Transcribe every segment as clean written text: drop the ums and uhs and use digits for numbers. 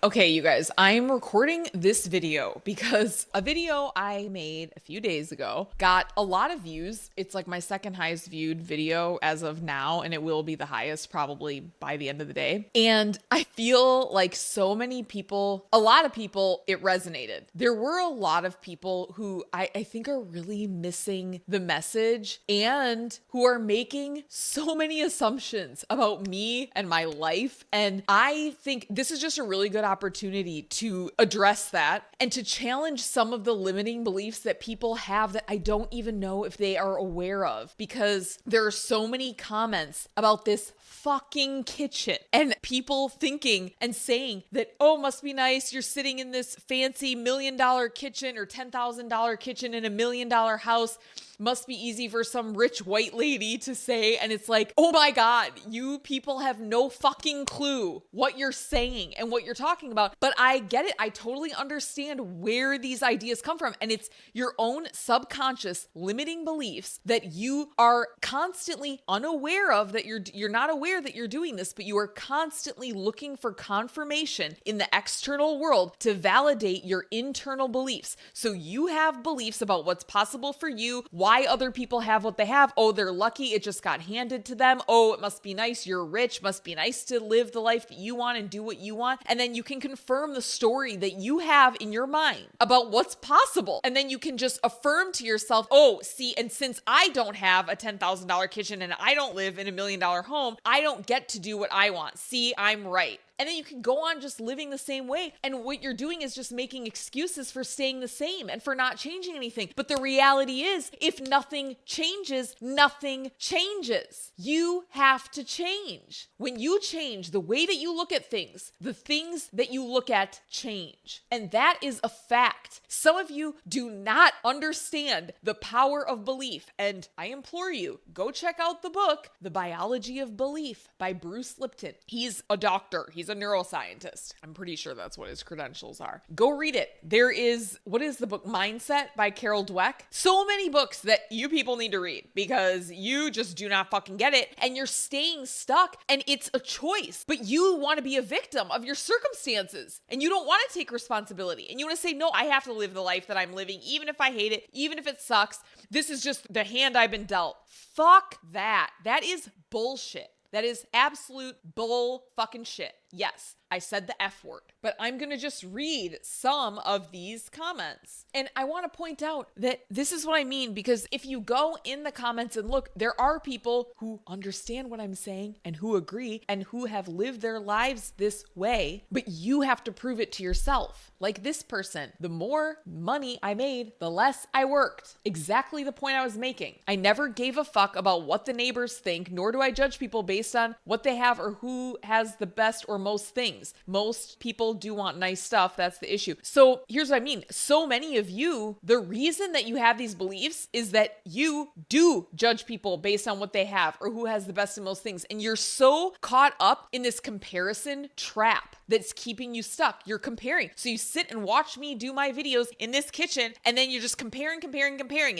Okay, you guys, I'm recording this video because a video I made a few days ago got a lot of views. It's like my second highest viewed video as of now, and it will be the highest probably by the end of the day. And I feel like so many people, a lot of people, it resonated. There were a lot of people who I think are really missing the message and who are making so many assumptions about me and my life. And I think this is just a really good opportunity to address that and to challenge some of the limiting beliefs that people have that I don't even know if they are aware of, because there are so many comments about this fucking kitchen and people thinking and saying that, oh, must be nice, you're sitting in this fancy $1 million kitchen or $10,000 kitchen in $1 million house. Must be easy for some rich white lady to say. And it's like, oh my God, you people have no fucking clue what you're saying and what you're talking about. But I get it. I totally understand where these ideas come from. And it's your own subconscious limiting beliefs that you are constantly unaware of, that you're not aware that you're doing this, but you are constantly looking for confirmation in the external world to validate your internal beliefs. So you have beliefs about what's possible for you, why other people have what they have. Oh, they're lucky, it just got handed to them. Oh, it must be nice, you're rich, must be nice to live the life that you want and do what you want. And then you can confirm the story that you have in your mind about what's possible. And then you can just affirm to yourself, oh, see, and since I don't have a $10,000 kitchen and I don't live in $1 million home, I don't get to do what I want. See, I'm right. And then you can go on just living the same way. And what you're doing is just making excuses for staying the same and for not changing anything. But the reality is, if nothing changes, nothing changes. You have to change. When you change the way that you look at things, the things that you look at change. And that is a fact. Some of you do not understand the power of belief. And I implore you, go check out the book, The Biology of Belief by Bruce Lipton. He's a doctor. He's a neuroscientist. I'm pretty sure that's what his credentials are. Go read it. There is, what is the book? Mindset by Carol Dweck. So many books that you people need to read because you just do not fucking get it and you're staying stuck, and it's a choice, but you want to be a victim of your circumstances and you don't want to take responsibility and you want to say, no, I have to live the life that I'm living, even if I hate it, even if it sucks. This is just the hand I've been dealt. Fuck that. That is bullshit. That is absolute bull fucking shit. Yes, I said the F word, but I'm going to just read some of these comments. And I want to point out that this is what I mean, because if you go in the comments and look, there are people who understand what I'm saying and who agree and who have lived their lives this way, but you have to prove it to yourself. Like this person, the more money I made, the less I worked. Exactly the point I was making. I never gave a fuck about what the neighbors think, nor do I judge people based on what they have or who has the best or most things. Most people do want nice stuff. That's the issue. So here's what I mean. So many of you, the reason that you have these beliefs is that you do judge people based on what they have or who has the best and most things. And you're so caught up in this comparison trap that's keeping you stuck. You're comparing. So you sit and watch me do my videos in this kitchen, and then you're just comparing.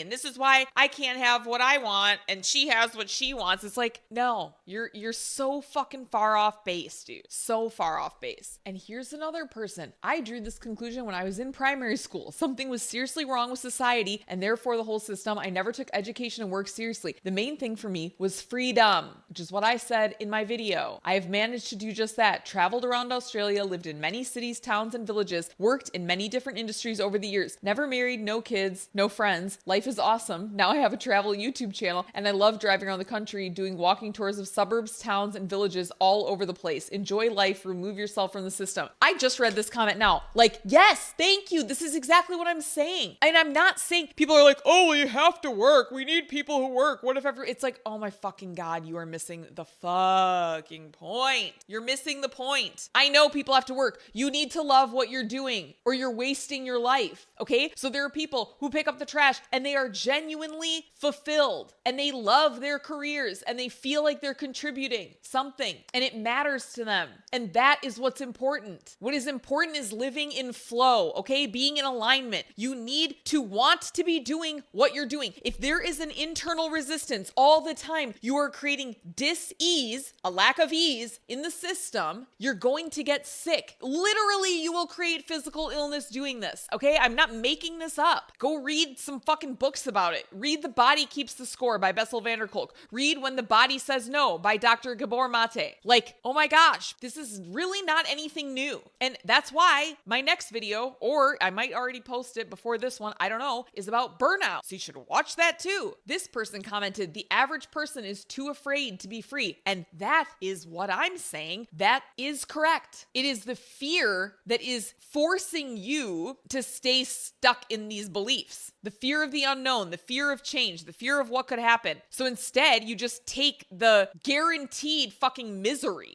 And this is why I can't have what I want and she has what she wants. It's like, no, you're so fucking far off base, dude. So far off base. And here's another person. I drew this conclusion when I was in primary school. Something was seriously wrong with society and therefore the whole system. I never took education and work seriously. The main thing for me was freedom, which is what I said in my video. I have managed to do just that. Traveled around Australia, lived in many cities, towns, and villages, worked in many different industries over the years. Never married, no kids, no friends. Life is awesome. Now I have a travel YouTube channel and I love driving around the country doing walking tours of suburbs, towns, and villages all over the place. Enjoy life, remove yourself from the system. I just read this comment now. Like, yes, thank you. This is exactly what I'm saying. And I'm not saying people are like, oh, you have to work. We need people who work. What if ever? It's like, oh my fucking God, you are missing the fucking point. You're missing the point. I know people have to work. You need to love what you're doing or you're wasting your life. Okay. So there are people who pick up the trash and they are genuinely fulfilled and they love their careers and they feel like they're contributing something and it matters to them. And that is what's important. What is important is living in flow, okay? Being in alignment. You need to want to be doing what you're doing. If there is an internal resistance all the time, you are creating dis-ease, a lack of ease in the system, you're going to get sick. Literally, you will create physical illness doing this, okay? I'm not making this up. Go read some fucking books about it. Read The Body Keeps the Score by Bessel van der Kolk. Read When the Body Says No by Dr. Gabor Mate. Like, oh my gosh, this is really not anything new. And that's why my next video, or I might already post it before this one, I don't know, is about burnout. So you should watch that too. This person commented, the average person is too afraid to be free. And that is what I'm saying. That is correct. It is the fear that is forcing you to stay stuck in these beliefs. The fear of the unknown, the fear of change, the fear of what could happen. So instead, you just take the guaranteed fucking misery.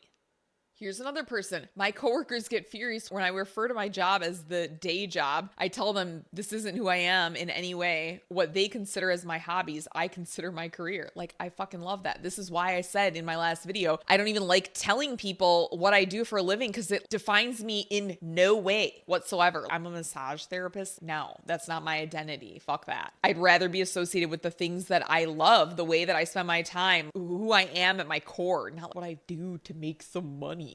Here's another person. My coworkers get furious when I refer to my job as the day job. I tell them this isn't who I am in any way. What they consider as my hobbies, I consider my career. Like, I fucking love that. This is why I said in my last video, I don't even like telling people what I do for a living because it defines me in no way whatsoever. I'm a massage therapist. No, that's not my identity. Fuck that. I'd rather be associated with the things that I love, the way that I spend my time, who I am at my core, not what I do to make some money.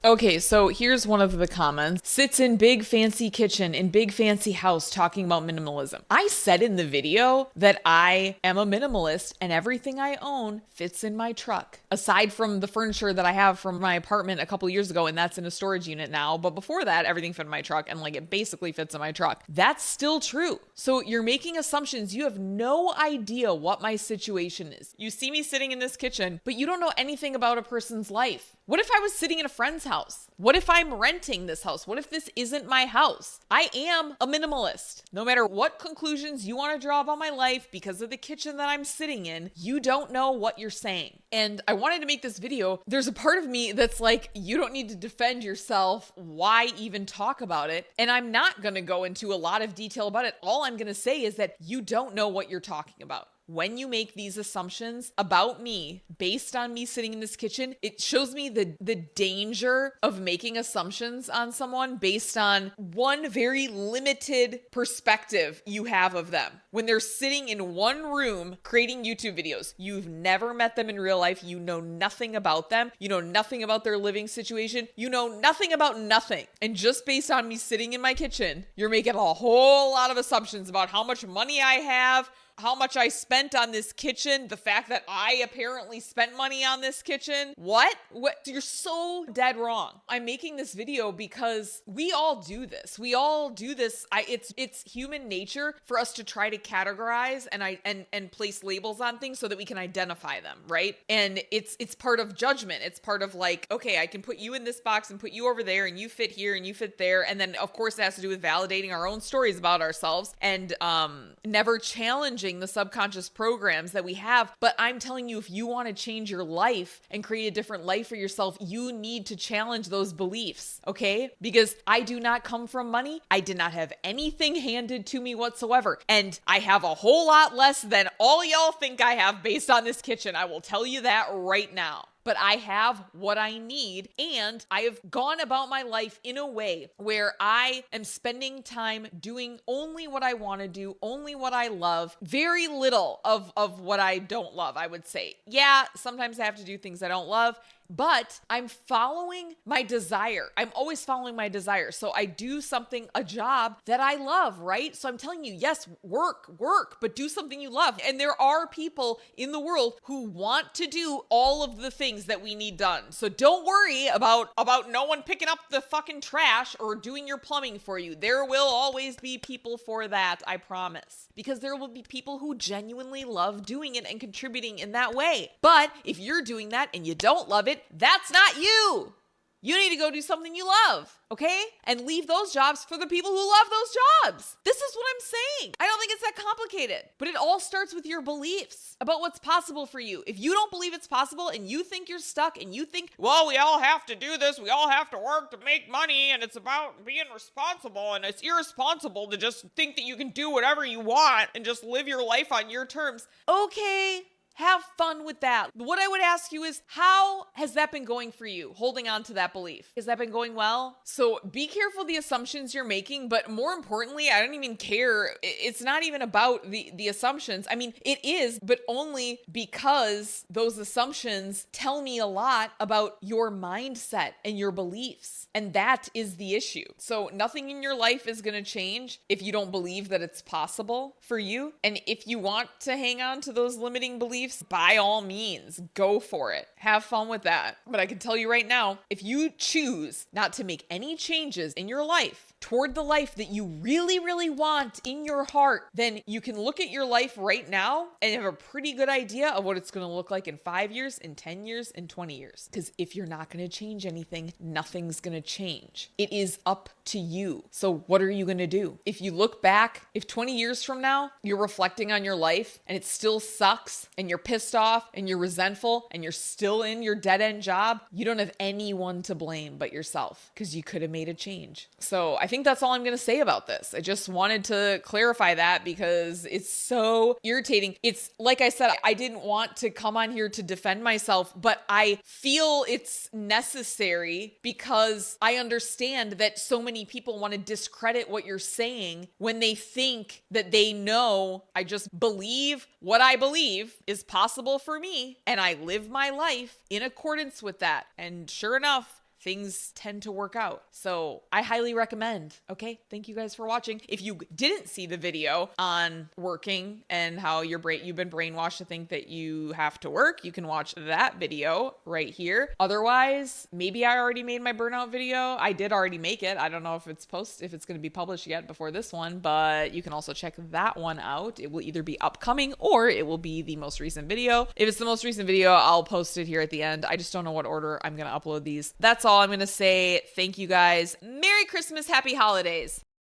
Okay, so here's one of the comments. Sits in big fancy kitchen in big fancy house talking about minimalism. I said in the video that I am a minimalist and everything I own fits in my truck. Aside from the furniture that I have from my apartment a couple years ago, and that's in a storage unit now. But before that, everything fit in my truck and like it basically fits in my truck. That's still true. So you're making assumptions. You have no idea what my situation is. You see me sitting in this kitchen, but you don't know anything about a person's life. What if I was sitting in a friend's house? What if I'm renting this house? What if this isn't my house? I am a minimalist. No matter what conclusions you want to draw about my life because of the kitchen that I'm sitting in, you don't know what you're saying. And I wanted to make this video. There's a part of me that's like, you don't need to defend yourself. Why even talk about it? And I'm not going to go into a lot of detail about it. All I'm going to say is that you don't know what you're talking about. When you make these assumptions about me based on me sitting in this kitchen, it shows me the danger of making assumptions on someone based on one very limited perspective you have of them. When they're sitting in one room creating YouTube videos, you've never met them in real life. You know nothing about them. You know nothing about their living situation. You know nothing about nothing. And just based on me sitting in my kitchen, you're making a whole lot of assumptions about how much money I have, how much I spent on this kitchen, the fact that I apparently spent money on this kitchen. What? You're so dead wrong. I'm making this video because we all do this. We all do this. It's human nature for us to try to categorize and place labels on things so that we can identify them, right? And it's part of judgment. It's part of like, okay, I can put you in this box and put you over there and you fit here and you fit there. And then of course it has to do with validating our own stories about ourselves and never challenging the subconscious programs that we have. But I'm telling you, if you want to change your life and create a different life for yourself, you need to challenge those beliefs, okay? Because I do not come from money. I did not have anything handed to me whatsoever. And I have a whole lot less than all y'all think I have based on this kitchen. I will tell you that right now. But I have what I need, and I have gone about my life in a way where I am spending time doing only what I want to do, only what I love, very little of what I don't love, I would say. Yeah, sometimes I have to do things I don't love, but I'm following my desire. I'm always following my desire. So I do a job that I love, right? So I'm telling you, yes, work, but do something you love. And there are people in the world who want to do all of the things that we need done. So don't worry about no one picking up the fucking trash or doing your plumbing for you. There will always be people for that, I promise. Because there will be people who genuinely love doing it and contributing in that way. But if you're doing that and you don't love it, that's not you. You need to go do something you love, okay? And leave those jobs for the people who love those jobs. This is what I'm saying. I don't think it's that complicated, but it all starts with your beliefs about what's possible for you. If you don't believe it's possible and you think you're stuck and you think, well, we all have to do this, we all have to work to make money, and it's about being responsible, and it's irresponsible to just think that you can do whatever you want and just live your life on your terms. Okay, Have fun with that. What I would ask you is, how has that been going for you, holding on to that belief? Has that been going well? So be careful the assumptions you're making, but more importantly, I don't even care. It's not even about the assumptions. I mean, it is, but only because those assumptions tell me a lot about your mindset and your beliefs. And that is the issue. So nothing in your life is going to change if you don't believe that it's possible for you. And if you want to hang on to those limiting beliefs, by all means, go for it. Have fun with that. But I can tell you right now, if you choose not to make any changes in your life toward the life that you really, really want in your heart, then you can look at your life right now and have a pretty good idea of what it's going to look like in 5 years, in 10 years, in 20 years. Because if you're not going to change anything, nothing's going to change. It is up to you. So what are you going to do? If you look back, if 20 years from now, you're reflecting on your life and it still sucks and you're pissed off and you're resentful and you're still in your dead-end job, you don't have anyone to blame but yourself because you could have made a change. So I think that's all I'm going to say about this. I just wanted to clarify that because it's so irritating. It's like I said, I didn't want to come on here to defend myself, but I feel it's necessary because I understand that so many people want to discredit what you're saying when they think that they know. I just believe what I believe is possible for me, and I live my life in accordance with that. And sure enough, things tend to work out. So I highly recommend. Okay. Thank you guys for watching. If you didn't see the video on working and how you've been brainwashed to think that you have to work, you can watch that video right here. Otherwise, maybe I already made my burnout video. I did already make it. I don't know if it's going to be published yet before this one, but you can also check that one out. It will either be upcoming or it will be the most recent video. If it's the most recent video, I'll post it here at the end. I just don't know what order I'm going to upload these. That's all I'm going to say. Thank you guys. Merry Christmas. Happy holidays.